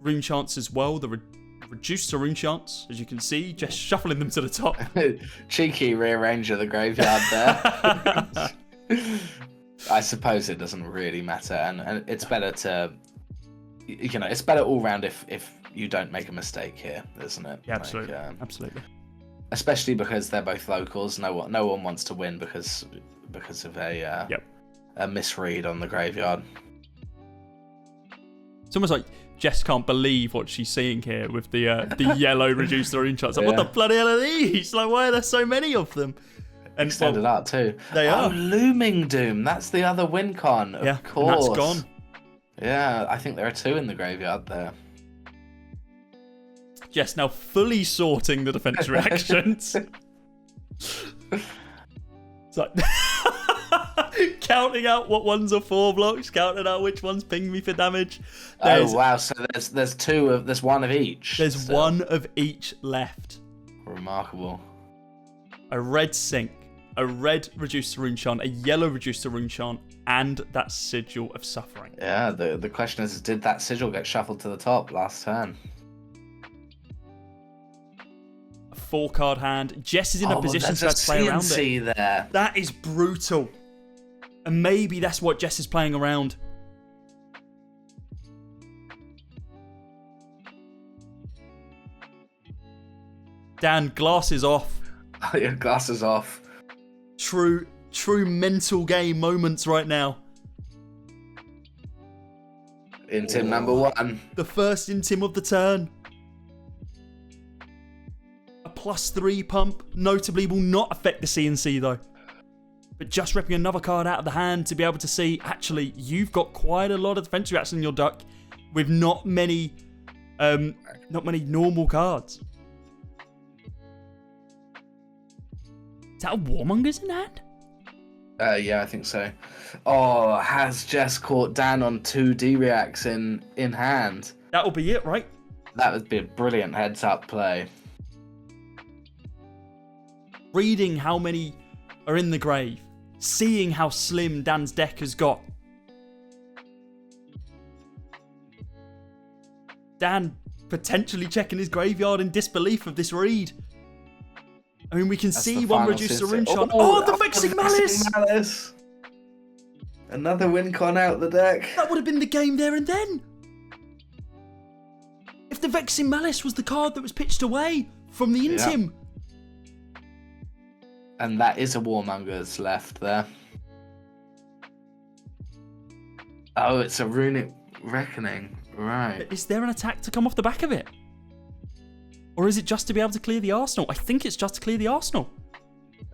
rune chants as well. The reduced to rune chants, as you can see, just shuffling them to the top. Cheeky rearrange of the graveyard there. I suppose it doesn't really matter, and it's better to, it's better all round if you don't make a mistake here, isn't it? Yeah, absolutely, absolutely. Especially because they're both locals. No one wants to win because of a misread on the graveyard. It's almost like Jess can't believe what she's seeing here with the yellow reduced rune charts. Like, what the bloody hell are these? Like, why are there so many of them? And extended art too. They are. Looming Doom. That's the other win con. Of course. That's gone. Yeah, I think there are 2 in the graveyard there. Jess now fully sorting the defense reactions. It's like counting out what ones are 4 blocks, counting out which ones ping me for damage. Oh wow! So there's one of each. There's still. One of each left. Remarkable. A red Sync, a red reduced to rune chant, a yellow reduced to rune chant, and that Sigil of Suffering. Yeah. The question is, did that sigil get shuffled to the top last turn? A 4-card hand. Jess is in a position to play around it. There. That is brutal. And maybe that's what Jess is playing around. Dan, glasses off. Your glasses off. True mental game moments right now. Intim number 1. The first intim of the turn. A +3 pump notably will not affect the CNC though. But just ripping another card out of the hand to be able to see, actually, you've got quite a lot of defense reaction in your deck with not many normal cards. Is that a Warmongers in hand? Yeah, I think so. Oh, has Jess caught Dan on 2 D-reacts in hand? That'll be it, right? That would be a brilliant heads-up play. Reading how many are in the grave. Seeing how slim Dan's deck has got. Dan potentially checking his graveyard in disbelief of this read. I mean, we can see one reduce the rune chant. Oh, the Vexing Malice! Another win con out the deck. That would have been the game there and then. If the Vexing Malice was the card that was pitched away from the intim. Yep. And that is a Warmongers left there. Oh, it's a Runic Reckoning. Right. Is there an attack to come off the back of it? Or is it just to be able to clear the arsenal? I think it's just to clear the arsenal.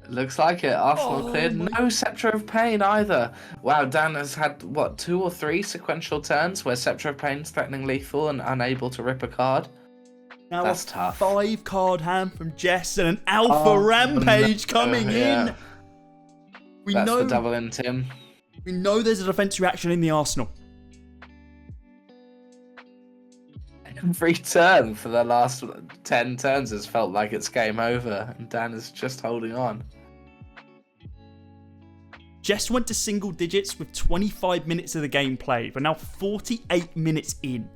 It looks like it. Arsenal cleared. No Scepter of Pain either. Wow, Dan has had, 2 or 3 sequential turns where Scepter of Pain's threatening lethal and unable to rip a card. Now that's tough. 5-card hand from Jess and an Alpha Rampage coming in. That's the double intim. We know there's a defense reaction in the arsenal. Every turn for the last 10 turns has felt like it's game over, and Dan is just holding on. Jess went to single digits with 25 minutes of the game played. We're now 48 minutes in.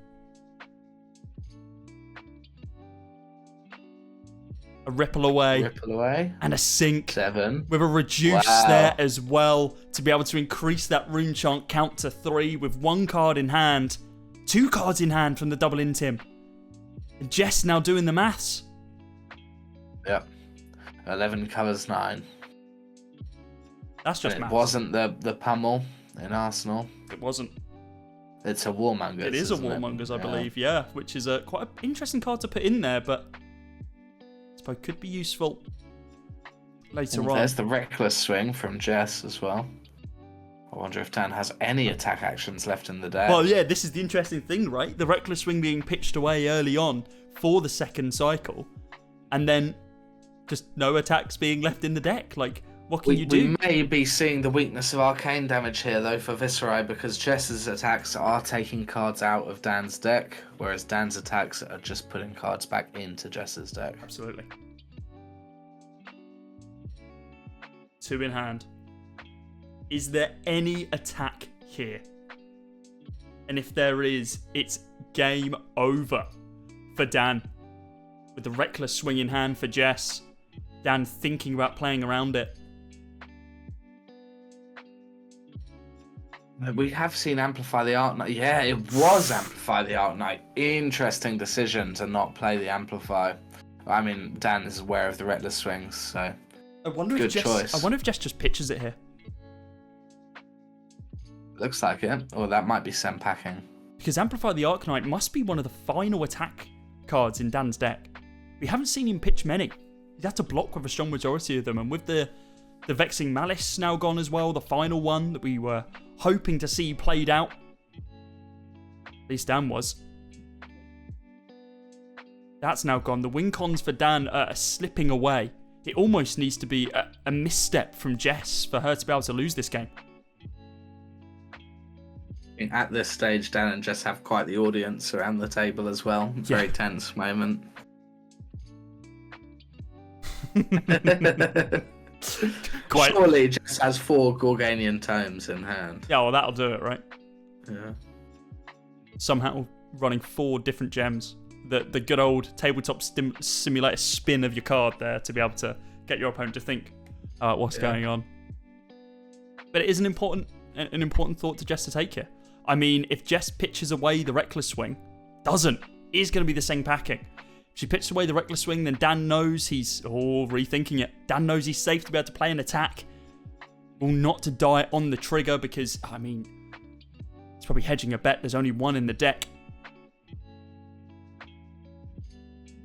A ripple away. And a sync. 7. With a reduce there as well to be able to increase that rune chant count to 3 with 1 card in hand. 2 cards in hand from the double intim. And Jess now doing the maths. Yep. 11 covers 9. That's just maths. It wasn't the pummel in Arsenal. It wasn't. It's a Warmongers. It is a Warmongers, I believe, yeah. Which is quite an interesting card to put in there, but I suppose could be useful later on. There's the Reckless Swing from Jess as well. I wonder if Dan has any attack actions left in the deck. Well, yeah, this is the interesting thing, right? The Reckless Swing being pitched away early on for the second cycle, and then just no attacks being left in the deck. Like, what can you do? We may be seeing the weakness of arcane damage here, though, for Viserai, because Jess's attacks are taking cards out of Dan's deck, whereas Dan's attacks are just putting cards back into Jess's deck. Absolutely. 2 in hand. Is there any attack here? And if there is, it's game over for Dan. With the reckless swing in hand for Jess. Dan thinking about playing around it. We have seen Amplify the Arc Knight. Yeah, it was Amplify the Arc Knight. Interesting decision to not play the Amplify. I mean, Dan is aware of the reckless swings, so good choice. I wonder if Jess just pitches it here. Looks like it. Or that might be Sem packing. Because Amplify the Arc Knight must be one of the final attack cards in Dan's deck. We haven't seen him pitch many. He'd have to block with a strong majority of them, and with the Vexing Malice now gone as well, the final one that we were hoping to see played out. At least Dan was. That's now gone. The win cons for Dan are slipping away. It almost needs to be a misstep from Jess for her to be able to lose this game. At this stage, Dan and Jess have quite the audience around the table as well. Very tense moment. Surely Jess has 4 Gorganian tomes in hand. Yeah, well, that'll do it, right? Yeah. Somehow running 4 different gems. The good old tabletop simulator spin of your card there to be able to get your opponent to think what's going on. But it is an important thought to Jess to take here. I mean, if Jess pitches away the reckless swing, is going to be the same packing. If she pitches away the reckless swing, then Dan knows he's rethinking it. Dan knows he's safe to be able to play an attack. Well, not to die on the trigger because, I mean, it's probably hedging a bet. There's only 1 in the deck.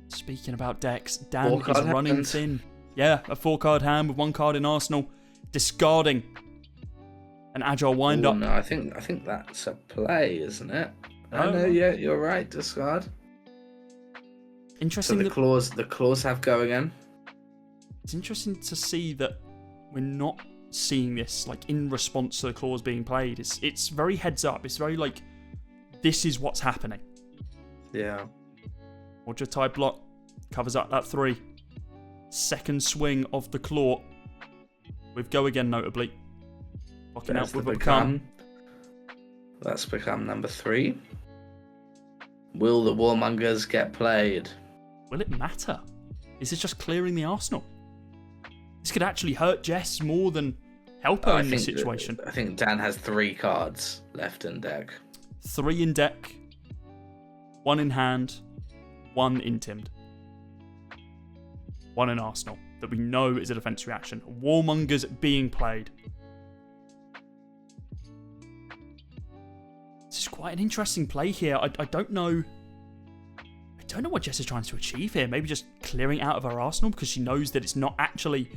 Speaking about decks, Dan is running thin. Yeah, a 4-card hand with 1 card in Arsenal. Discarding an agile wind-up. No, I think that's a play, isn't it? Oh no, yeah, you're right. Discard. Interesting. So the claws have go again. It's interesting to see that we're not seeing this like in response to the claws being played. It's very heads up. It's very like this is what's happening. Yeah. Roger tie block covers up that 3. Second swing of the claw with go again notably. Blocking out with a become. That's become number 3. Will the Warmongers get played? Will it matter? Is this just clearing the arsenal? This could actually hurt Jess more than help her in this situation. I think Dan has 3 cards left in deck. 3 in deck, 1 in hand, 1 intimed. 1 in arsenal that we know is a defense reaction. Warmongers being played. This is quite an interesting play here. I don't know. I don't know what Jess is trying to achieve here. Maybe just clearing out of her arsenal because she knows that it's not actually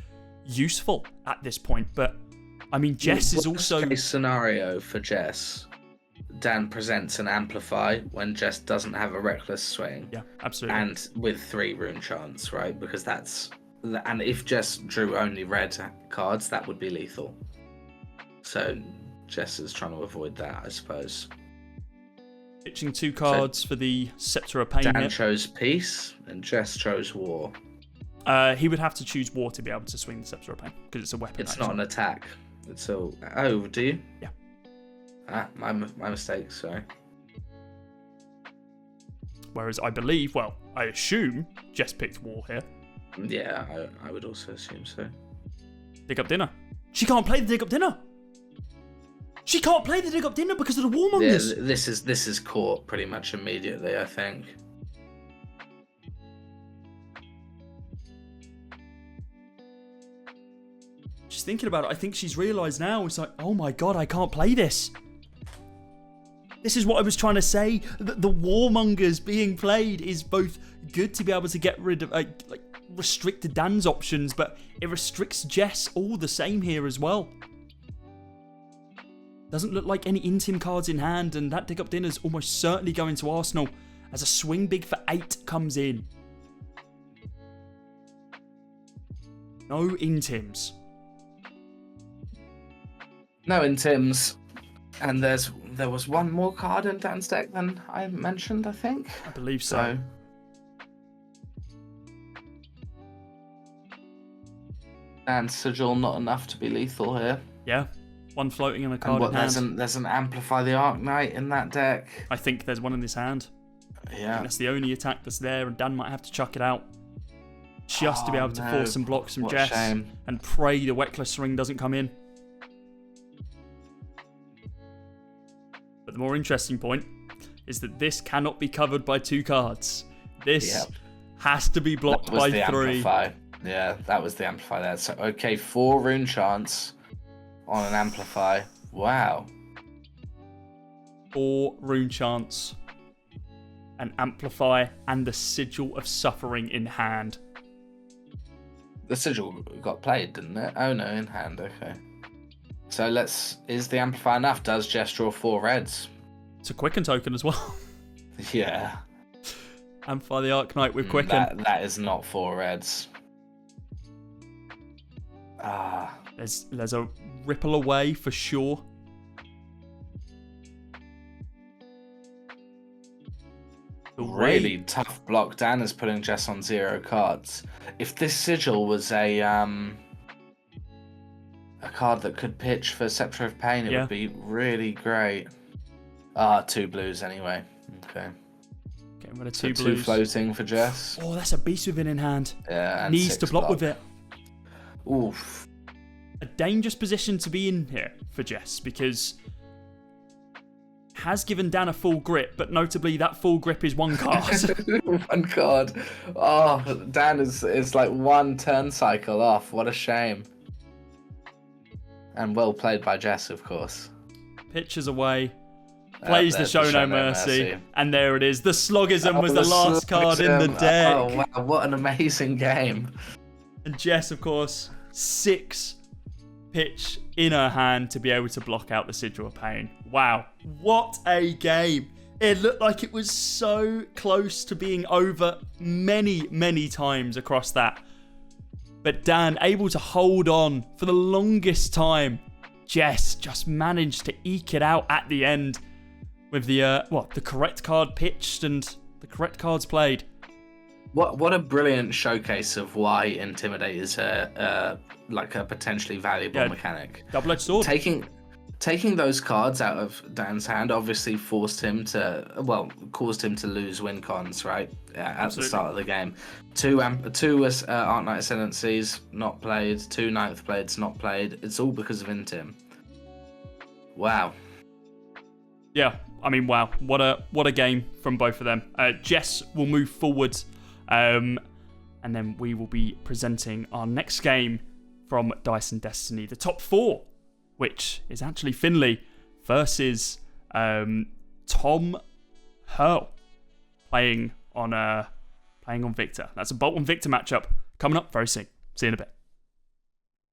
useful at this point. But I mean, Jess is also. Case scenario for Jess. Dan presents an amplify when Jess doesn't have a reckless swing. Yeah, absolutely. And with 3 rune chants, right? Because and if Jess drew only red cards, that would be lethal. So Jess is trying to avoid that, I suppose. Pitching 2 cards for the Scepter of Pain. Dan chose peace and Jess chose war. He would have to choose war to be able to swing the Scepter of Pain because it's a weapon. It's not an attack. It's a. Oh, do you? Yeah. My mistake. Sorry. Whereas I assume Jess picked war here. Yeah, I would also assume so. Dig up dinner. She can't play the dig up dinner. She can't play the dig up dinner because of the warmongers. Yeah, this is caught pretty much immediately, I think. She's thinking about it. I think she's realised now. It's like, oh my god, I can't play this. This is what I was trying to say. The warmongers being played is both good to be able to get rid of, restrict Dan's options, but it restricts Jess all the same here as well. Doesn't look like any intim cards in hand, and that dig up dinner's almost certainly going to Arsenal. as a swing big for 8 comes in. No intims. No intims. And there was one more card in Dan's deck than I mentioned, I think. I believe so. And Sigil not enough to be lethal here. Yeah. 1 floating and a card in hand. There's an Amplify the Arc Knight in that deck. I think there's one in his hand. Yeah. That's the only attack that's there, and Dan might have to chuck it out. Just to be able to force some blocks from Jess. And pray the Weckless Ring doesn't come in. But the more interesting point is that this cannot be covered by 2 cards. This has to be blocked by 3. Amplify. Yeah, that was the Amplify there. So, okay, 4 Rune Chants on an Amplify. Wow. 4 Rune Chants, an Amplify, and the Sigil of Suffering in hand. The Sigil got played, didn't it? Oh no, in hand, okay. So is the Amplify enough? Does Jess draw 4 reds? It's a Quicken token as well. Yeah. Amplify the Arc Knight with Quicken. That is not 4 reds. There's a ripple away for sure. Really tough block. Dan is putting Jess on 0 cards. If this Sigil was a card that could pitch for Scepter of Pain, it would be really great. 2 blues anyway. Okay. Getting rid of 2 blues. 2 floating for Jess. Oh, that's a Beast Within in hand. Yeah, and needs to block with it. Oof. A dangerous position to be in here for Jess, because has given Dan a full grip, but notably that full grip is 1 card. 1 card. Oh, Dan is like 1 turn cycle off. What a shame. And well played by Jess, of course. Pitches away. Plays the Show No Mercy. And there it is. The Sloggism was the last card in the deck. Oh, wow. What an amazing game. And Jess, of course, 6 pitch in her hand to be able to block out the Sigil of Pain. Wow, what a game. It looked like it was so close to being over many, many times across that. But Dan able to hold on for the longest time. Jess just managed to eke it out at the end with the correct card pitched and the correct cards played. What a brilliant showcase of why Intimidate is a potentially valuable mechanic. Double-edged sword. Taking those cards out of Dan's hand obviously caused him to lose win cons, right? At the start of the game. 2 Arc Knight Ascendancies not played, 2 9th Blades not played. It's all because of Intim. Wow. Yeah, I mean, wow. What a game from both of them. Jess will move forward. And then we will be presenting our next game from Dice and Destiny, the top 4, which is actually Finlay versus Tom Hurl playing on Victor. That's a Bolt and Victor matchup coming up very soon. See you in a bit.